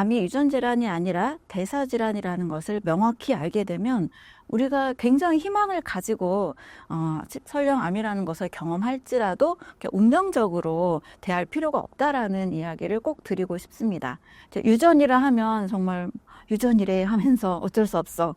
암이 유전 질환이 아니라 대사 질환이라는 것을 명확히 알게 되면 우리가 굉장히 희망을 가지고 설령 암이라는 것을 경험할지라도 운명적으로 대할 필요가 없다라는 이야기를 꼭 드리고 싶습니다. 유전이라 하면 정말 유전이래 하면서 어쩔 수 없어.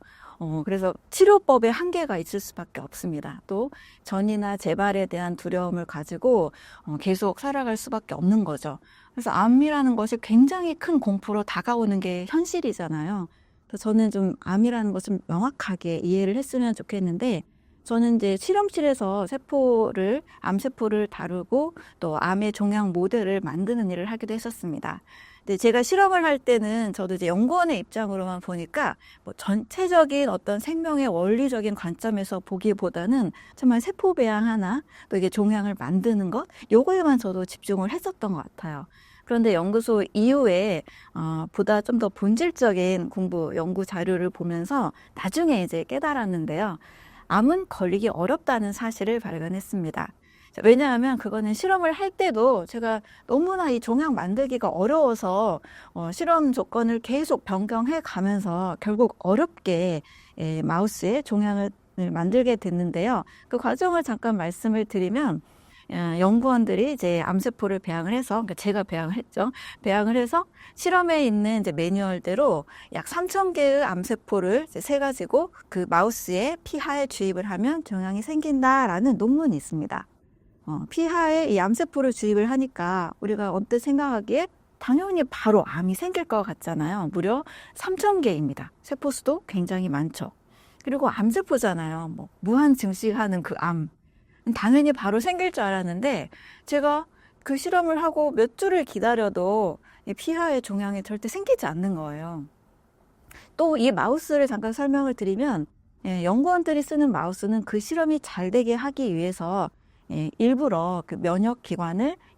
그래서 치료법에 한계가 있을 수밖에 없습니다. 또 전이나 재발에 대한 두려움을 가지고 계속 살아갈 수밖에 없는 거죠. 그래서 암이라는 것이 굉장히 큰 공포로 다가오는 게 현실이잖아요. 그래서 저는 좀 암이라는 것을 명확하게 이해를 했으면 좋겠는데, 저는 이제 실험실에서 암세포를 다루고 또 암의 종양 모델을 만드는 일을 하기도 했었습니다. 근데 제가 실험을 할 때는 저도 이제 연구원의 입장으로만 보니까 뭐 전체적인 어떤 생명의 원리적인 관점에서 보기보다는 정말 세포 배양 하나, 또 이게 종양을 만드는 것, 요거에만 저도 집중을 했었던 것 같아요. 그런데 연구소 이후에 보다 좀 더 본질적인 연구 자료를 보면서 나중에 이제 깨달았는데요. 암은 걸리기 어렵다는 사실을 발견했습니다. 왜냐하면 그거는 실험을 할 때도 제가 너무나 이 종양 만들기가 어려워서 실험 조건을 계속 변경해 가면서 결국 어렵게 마우스에 종양을 만들게 됐는데요. 그 과정을 잠깐 말씀을 드리면, 연구원들이 이제 암세포를 배양을 해서, 그러니까 제가 배양을 했죠. 배양을 해서 실험에 있는 이제 매뉴얼대로 약 3,000개의 암세포를 세 가지고 그 마우스의 피하에 주입을 하면 종양이 생긴다라는 논문이 있습니다. 피하에 이 암세포를 주입을 하니까 우리가 언뜻 생각하기에 당연히 바로 암이 생길 것 같잖아요. 무려 3,000개입니다. 세포수도 굉장히 많죠. 그리고 암세포잖아요. 뭐 무한 증식하는 그 암. 당연히 바로 생길 줄 알았는데, 제가 그 실험을 하고 몇 주를 기다려도 이 피하의 종양이 절대 생기지 않는 거예요. 또 이 마우스를 잠깐 설명을 드리면, 연구원들이 쓰는 마우스는 그 실험이 잘 되게 하기 위해서 일부러 그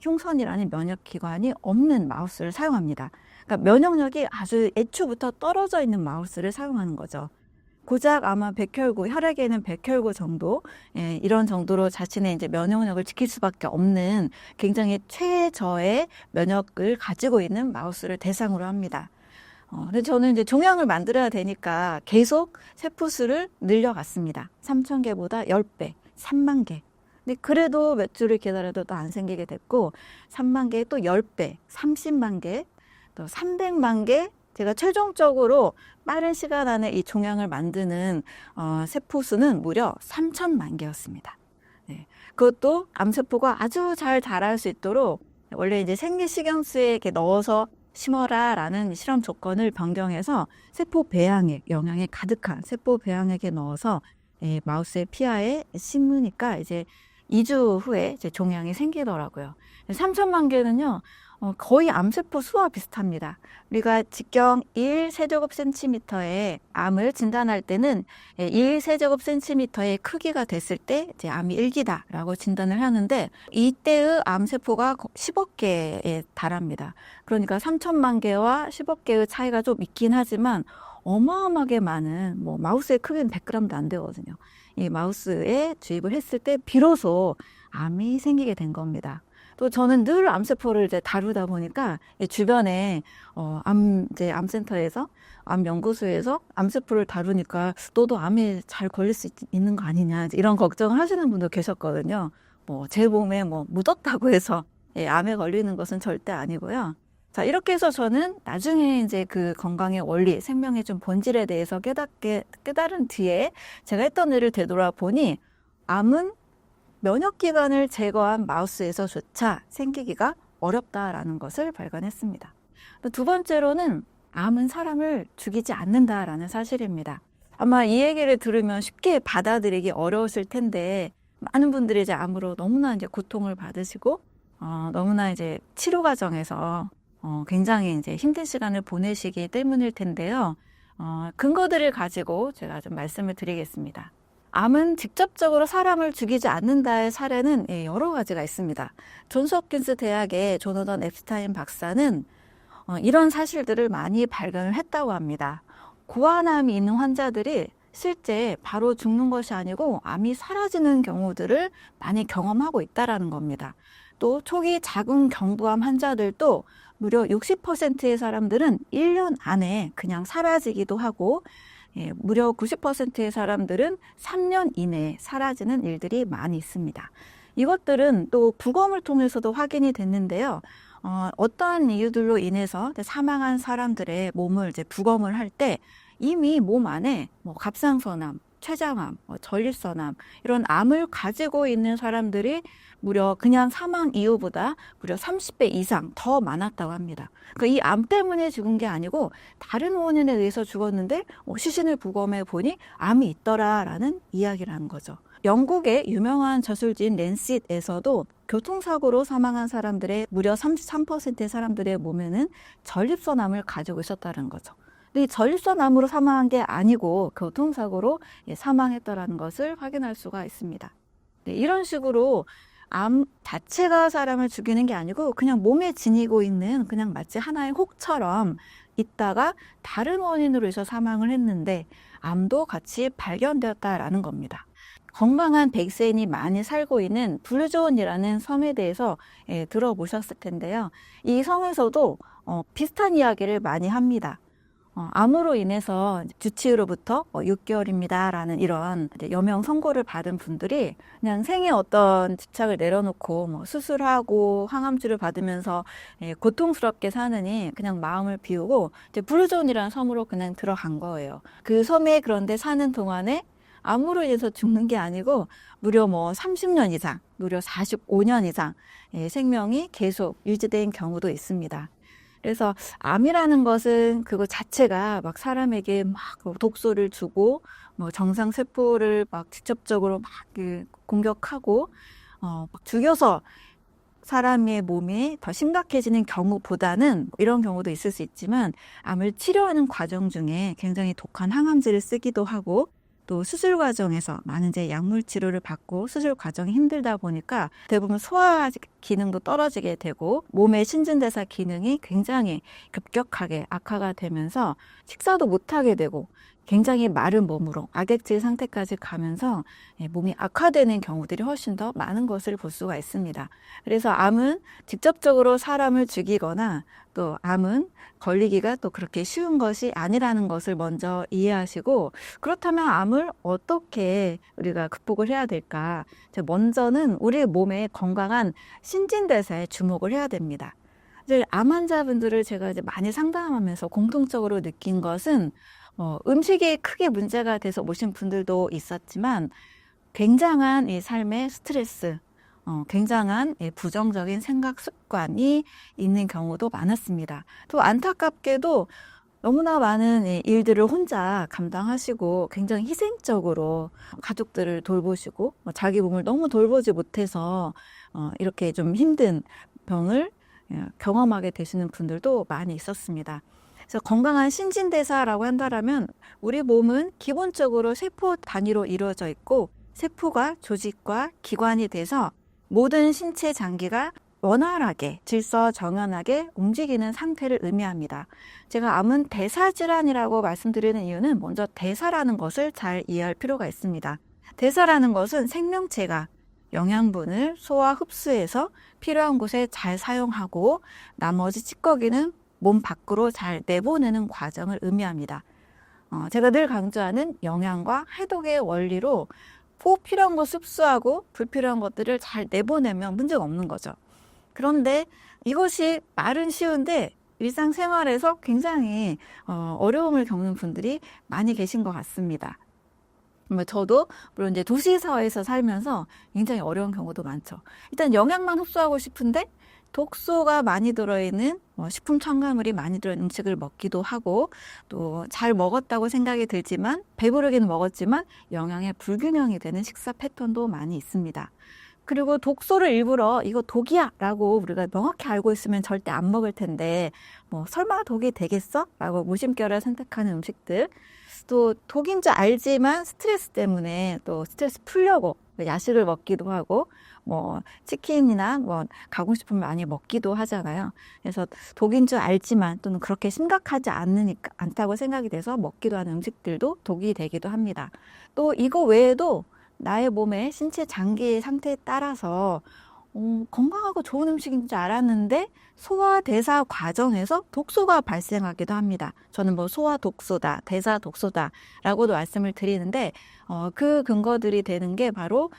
흉선이라는 면역기관이 없는 마우스를 사용합니다. 그러니까 면역력이 아주 애초부터 떨어져 있는 마우스를 사용하는 거죠. 고작 아마 혈액에는 백혈구 정도, 이런 정도로 자신의 이제 면역력을 지킬 수밖에 없는 굉장히 최저의 면역을 가지고 있는 마우스를 대상으로 합니다. 근데 저는 이제 종양을 만들어야 되니까 계속 세포수를 늘려갔습니다. 3,000개보다 10배, 3만 개. 근데 그래도 몇 주를 기다려도 또 안 생기게 됐고, 3만 개에 또 10배, 30만 개, 또 300만 개, 제가 최종적으로 빠른 시간 안에 이 종양을 만드는 세포수는 무려 3,000만 개였습니다. 네. 그것도 암세포가 아주 잘 자랄 수 있도록 원래 이제 생리식염수에 이렇게 넣어서 심어라라는 실험 조건을 변경해서 세포 배양액, 영양이 가득한 세포 배양액에 넣어서 마우스의 피하에 심으니까 이제 2주 후에 이제 종양이 생기더라고요. 3,000만 개는요, 거의 암세포 수와 비슷합니다. 우리가 직경 1세제곱센티미터의 암을 진단할 때는 1세제곱센티미터의 크기가 됐을 때 이제 암이 1기다라고 진단을 하는데, 이때의 암세포가 10억 개에 달합니다. 그러니까 3,000만 개와 10억 개의 차이가 좀 있긴 하지만 어마어마하게 많은, 마우스의 크기는 100g도 안 되거든요. 이 마우스에 주입을 했을 때 비로소 암이 생기게 된 겁니다. 또 저는 늘 암세포를 이제 다루다 보니까 주변에 암센터에서, 암연구소에서 암세포를 다루니까 너도 암에 잘 걸릴 수 있는 거 아니냐, 이런 걱정을 하시는 분도 계셨거든요. 제 몸에 묻었다고 해서 암에 걸리는 것은 절대 아니고요. 자, 이렇게 해서 저는 나중에 이제 그 건강의 원리, 생명의 좀 본질에 대해서 깨달은 뒤에 제가 했던 일을 되돌아보니, 암은 면역기관을 제거한 마우스에서조차 생기기가 어렵다라는 것을 발견했습니다. 두 번째로는 암은 사람을 죽이지 않는다라는 사실입니다. 아마 이 얘기를 들으면 쉽게 받아들이기 어려웠을 텐데, 많은 분들이 이제 암으로 너무나 이제 고통을 받으시고, 너무나 이제 치료 과정에서 굉장히 이제 힘든 시간을 보내시기 때문일 텐데요. 근거들을 가지고 제가 좀 말씀을 드리겠습니다. 암은 직접적으로 사람을 죽이지 않는다의 사례는 여러 가지가 있습니다. 존스홉킨스 대학의 조너던 앱스타인 박사는 이런 사실들을 많이 발견을 했다고 합니다. 고환암이 있는 환자들이 실제 바로 죽는 것이 아니고 암이 사라지는 경우들을 많이 경험하고 있다는 겁니다. 또 초기 자궁 경부암 환자들도 무려 60%의 사람들은 1년 안에 그냥 사라지기도 하고, 무려 90%의 사람들은 3년 이내에 사라지는 일들이 많이 있습니다. 이것들은 또 부검을 통해서도 확인이 됐는데요. 어떠한 이유들로 인해서 사망한 사람들의 몸을 이제 부검을 할 때 이미 몸 안에 뭐 갑상선암, 췌장암, 전립선암 이런 암을 가지고 있는 사람들이 무려 그냥 사망 이후보다 무려 30배 이상 더 많았다고 합니다. 그러니까 이 암 때문에 죽은 게 아니고 다른 원인에 의해서 죽었는데 시신을 부검해 보니 암이 있더라라는 이야기를 한 거죠. 영국의 유명한 저술지인 랜싯에서도 교통사고로 사망한 사람들의 무려 33%의 사람들의 몸에는 전립선암을 가지고 있었다는 거죠. 근데 이 전립선암으로 사망한 게 아니고 교통사고로 사망했다는 것을 확인할 수가 있습니다. 네, 이런 식으로 암 자체가 사람을 죽이는 게 아니고 그냥 몸에 지니고 있는 그냥 마치 하나의 혹처럼 있다가 다른 원인으로 해서 사망을 했는데 암도 같이 발견되었다라는 겁니다. 건강한 백세인이 많이 살고 있는 블루존이라는 섬에 대해서 들어보셨을 텐데요. 이 섬에서도 비슷한 이야기를 많이 합니다. 암으로 인해서 주치의로부터 6개월입니다 라는 이런 여명 선고를 받은 분들이 그냥 생에 어떤 집착을 내려놓고 뭐 수술하고 항암치를 받으면서 고통스럽게 사느니 그냥 마음을 비우고 이제 블루존이라는 섬으로 그냥 들어간 거예요. 그 섬에 그런데 사는 동안에 암으로 인해서 죽는 게 아니고 무려 뭐 30년 이상, 무려 45년 이상 생명이 계속 유지된 경우도 있습니다. 그래서 암이라는 것은 그거 자체가 막 사람에게 막 독소를 주고 뭐 정상 세포를 막 직접적으로 막 공격하고 막 죽여서 사람의 몸이 더 심각해지는 경우보다는 이런 경우도 있을 수 있지만 암을 치료하는 과정 중에 굉장히 독한 항암제를 쓰기도 하고 또 수술 과정에서 많은 이제 약물 치료를 받고 수술 과정이 힘들다 보니까 대부분 소화 기능도 떨어지게 되고 몸의 신진대사 기능이 굉장히 급격하게 악화가 되면서 식사도 못하게 되고 굉장히 마른 몸으로 악액질 상태까지 가면서 몸이 악화되는 경우들이 훨씬 더 많은 것을 볼 수가 있습니다. 그래서 암은 직접적으로 사람을 죽이거나 또 암은 걸리기가 또 그렇게 쉬운 것이 아니라는 것을 먼저 이해하시고 그렇다면 암을 어떻게 우리가 극복을 해야 될까? 먼저는 우리 몸의 건강한 신진대사에 주목을 해야 됩니다. 이제 암 환자분들을 제가 이제 많이 상담하면서 공통적으로 느낀 것은 음식이 크게 문제가 돼서 오신 분들도 있었지만 굉장한 이 삶의 스트레스, 굉장한 부정적인 생각 습관이 있는 경우도 많았습니다. 또 안타깝게도 너무나 많은 일들을 혼자 감당하시고 굉장히 희생적으로 가족들을 돌보시고 자기 몸을 너무 돌보지 못해서 이렇게 좀 힘든 병을 경험하게 되시는 분들도 많이 있었습니다. 그래서 건강한 신진대사라고 한다면 우리 몸은 기본적으로 세포 단위로 이루어져 있고 세포가 조직과 기관이 돼서 모든 신체 장기가 원활하게 질서정연하게 움직이는 상태를 의미합니다. 제가 암은 대사질환이라고 말씀드리는 이유는 먼저 대사라는 것을 잘 이해할 필요가 있습니다. 대사라는 것은 생명체가 영양분을 소화 흡수해서 필요한 곳에 잘 사용하고 나머지 찌꺼기는 몸 밖으로 잘 내보내는 과정을 의미합니다. 제가 늘 강조하는 영양과 해독의 원리로 꼭 필요한 것 흡수하고 불필요한 것들을 잘 내보내면 문제가 없는 거죠. 그런데 이것이 말은 쉬운데 일상생활에서 굉장히 어려움을 겪는 분들이 많이 계신 것 같습니다. 저도 물론 이제 도시사회에서 살면서 굉장히 어려운 경우도 많죠. 일단 영양만 흡수하고 싶은데 독소가 많이 들어있는 식품 첨가물이 많이 들어있는 음식을 먹기도 하고 또 잘 먹었다고 생각이 들지만 배부르긴 먹었지만 영양에 불균형이 되는 식사 패턴도 많이 있습니다. 그리고 독소를 일부러 이거 독이야 라고 우리가 명확히 알고 있으면 절대 안 먹을 텐데 설마 독이 되겠어? 라고 무심결에 선택하는 음식들 또 독인 줄 알지만 스트레스 때문에 또 스트레스 풀려고 야식을 먹기도 하고 치킨이나 가공식품을 많이 먹기도 하잖아요. 그래서 독인 줄 알지만 또는 그렇게 심각하지 않다고 생각이 돼서 먹기도 하는 음식들도 독이 되기도 합니다. 또 이거 외에도 나의 몸의 신체 장기 상태에 따라서 건강하고 좋은 음식인 줄 알았는데 소화 대사 과정에서 독소가 발생하기도 합니다. 저는 뭐 소화 독소다, 대사 독소다라고도 말씀을 드리는데 그 근거들이 되는 게 바로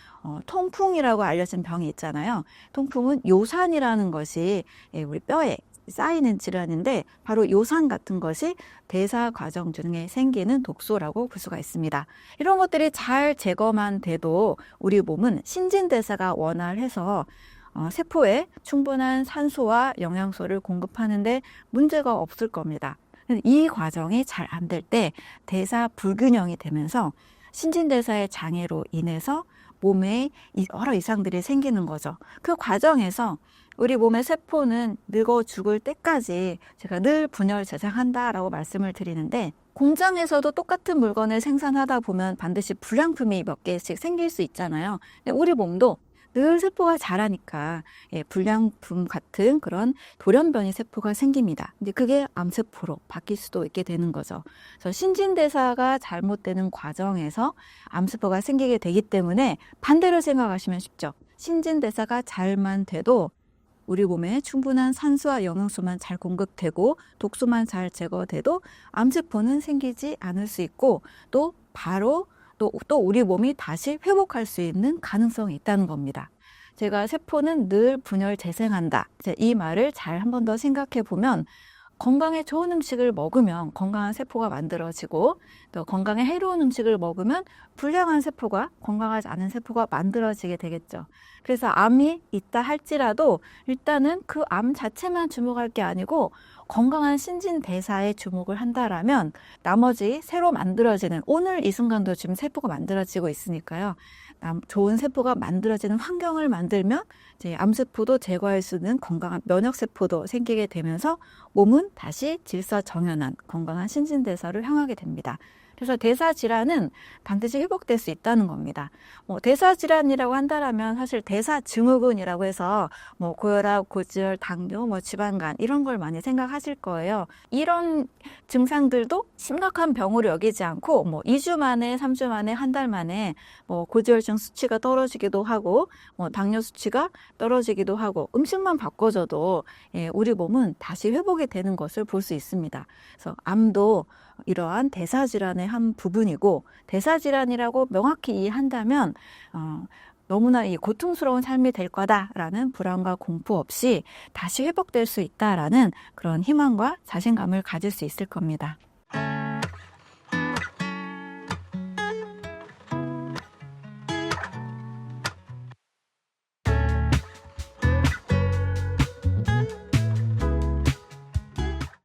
통풍이라고 알려진 병이 있잖아요. 통풍은 요산이라는 것이 우리 뼈에 쌓이는 질환인데 바로 요산 같은 것이 대사 과정 중에 생기는 독소라고 볼 수가 있습니다. 이런 것들이 잘 제거만 돼도 우리 몸은 신진대사가 원활해서 세포에 충분한 산소와 영양소를 공급하는데 문제가 없을 겁니다. 이 과정이 잘 안 될 때 대사 불균형이 되면서 신진대사의 장애로 인해서 몸에 여러 이상들이 생기는 거죠. 그 과정에서 우리 몸의 세포는 늙어 죽을 때까지 제가 늘 분열 재생한다라고 말씀을 드리는데 공장에서도 똑같은 물건을 생산하다 보면 반드시 불량품이 몇 개씩 생길 수 있잖아요. 근데 우리 몸도 늘 세포가 자라니까 불량품 같은 그런 돌연변이 세포가 생깁니다. 근데 그게 암세포로 바뀔 수도 있게 되는 거죠. 그래서 신진대사가 잘못되는 과정에서 암세포가 생기게 되기 때문에 반대로 생각하시면 쉽죠. 신진대사가 잘만 돼도 우리 몸에 충분한 산소와 영양소만 잘 공급되고 독소만 잘 제거돼도 암세포는 생기지 않을 수 있고 또 바로 또 우리 몸이 다시 회복할 수 있는 가능성이 있다는 겁니다. 제가 세포는 늘 분열 재생한다. 이 말을 잘 한 번 더 생각해 보면 건강에 좋은 음식을 먹으면 건강한 세포가 만들어지고 또 건강에 해로운 음식을 먹으면 불량한 세포가 건강하지 않은 세포가 만들어지게 되겠죠. 그래서 암이 있다 할지라도 일단은 그 암 자체만 주목할 게 아니고 건강한 신진대사에 주목을 한다라면 나머지 새로 만들어지는 오늘 이 순간도 지금 세포가 만들어지고 있으니까요. 좋은 세포가 만들어지는 환경을 만들면 이제 암세포도 제거할 수 있는 건강한 면역세포도 생기게 되면서 몸은 다시 질서정연한 건강한 신진대사를 향하게 됩니다. 그래서 대사질환은 반드시 회복될 수 있다는 겁니다. 대사질환이라고 한다라면 사실 대사증후군이라고 해서 고혈압, 고지혈, 당뇨, 지방간 이런 걸 많이 생각하실 거예요. 이런 증상들도 심각한 병으로 여기지 않고 2주 만에, 3주 만에, 한 달 만에 고지혈증 수치가 떨어지기도 하고 당뇨 수치가 떨어지기도 하고 음식만 바꿔줘도 우리 몸은 다시 회복이 되는 것을 볼 수 있습니다. 그래서 암도 이러한 대사질환의 한 부분이고 대사질환이라고 명확히 이해한다면 너무나 이 고통스러운 삶이 될 거다라는 불안과 공포 없이 다시 회복될 수 있다라는 그런 희망과 자신감을 가질 수 있을 겁니다.